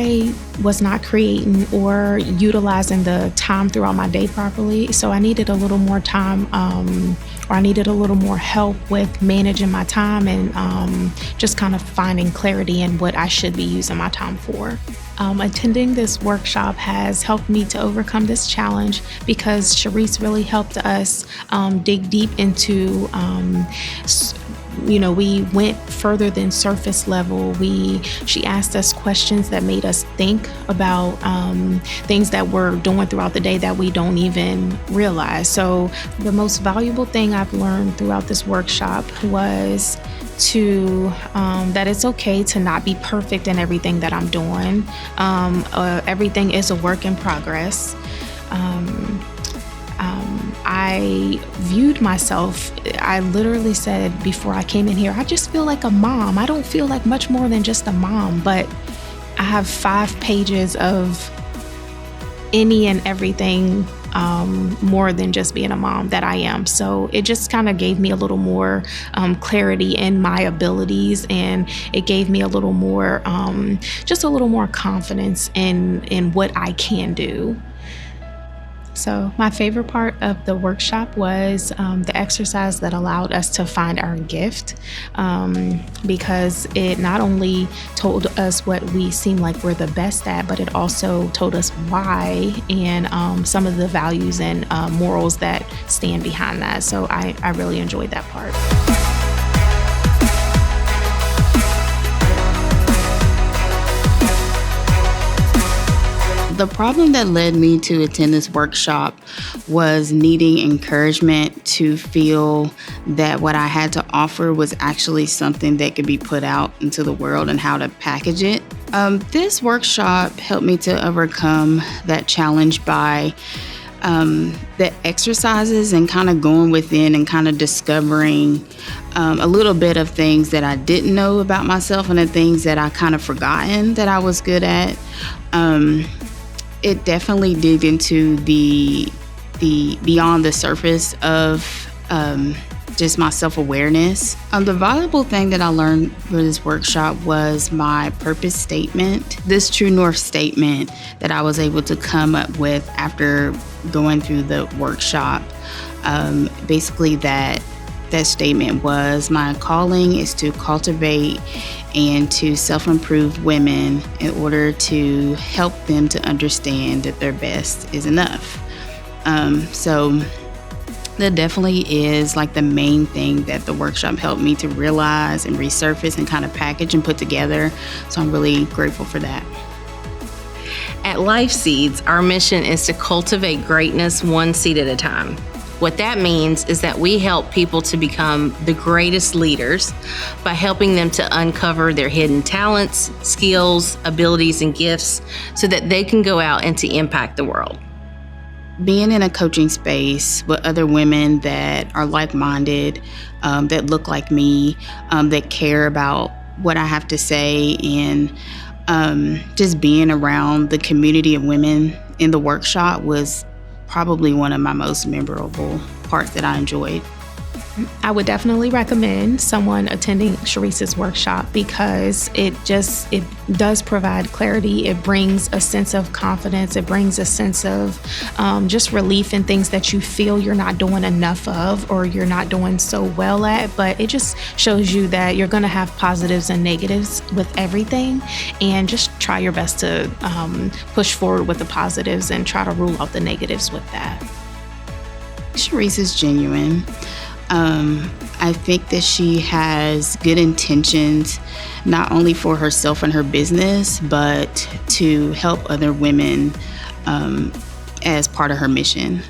I was not creating or utilizing the time throughout my day properly. So I needed a little more time, or I needed a little more help with managing my time and just kind of finding clarity in what I should be using my time for. Attending this workshop has helped me to overcome this challenge because Sharice really helped us dig deep into we went further than surface level. She asked us questions that made us think about things that we're doing throughout the day that we don't even realize. So the most valuable thing I've learned throughout this workshop was that it's okay to not be perfect in everything that I'm doing. Everything is a work in progress. I viewed myself, I literally said before I came in here, I just feel like a mom. I don't feel like much more than just a mom, but I have 5 pages of any and everything more than just being a mom that I am. So it just kind of gave me a little more clarity in my abilities, and it gave me a little more, just a little more confidence in what I can do. So my favorite part of the workshop was the exercise that allowed us to find our gift, because it not only told us what we seem like we're the best at, but it also told us why and some of the values and morals that stand behind that. So I really enjoyed that part. The problem that led me to attend this workshop was needing encouragement to feel that what I had to offer was actually something that could be put out into the world and how to package it. This workshop helped me to overcome that challenge by the exercises and kind of going within and kind of discovering a little bit of things that I didn't know about myself and the things that I kind of forgotten that I was good at. It definitely digged into the beyond the surface of just my self-awareness. The valuable thing that I learned for this workshop was my purpose statement. This true north statement that I was able to come up with after going through the workshop. Basically that statement was, my calling is to cultivate and to self-improve women in order to help them to understand that their best is enough. So that definitely is like the main thing that the workshop helped me to realize and resurface and kind of package and put together. So I'm really grateful for that. At Life Seeds, our mission is to cultivate greatness one seed at a time. What that means is that we help people to become the greatest leaders by helping them to uncover their hidden talents, skills, abilities, and gifts so that they can go out and to impact the world. Being in a coaching space with other women that are like-minded, that look like me, that care about what I have to say, and just being around the community of women in the workshop was probably one of my most memorable parts that I enjoyed. I would definitely recommend someone attending Sharice's workshop because it does provide clarity. It brings a sense of confidence. It brings a sense of just relief in things that you feel you're not doing enough of or you're not doing so well at. But it just shows you that you're going to have positives and negatives with everything, and just try your best to push forward with the positives and try to rule out the negatives with that. Sharice is genuine. I think that she has good intentions, not only for herself and her business, but to help other women as part of her mission.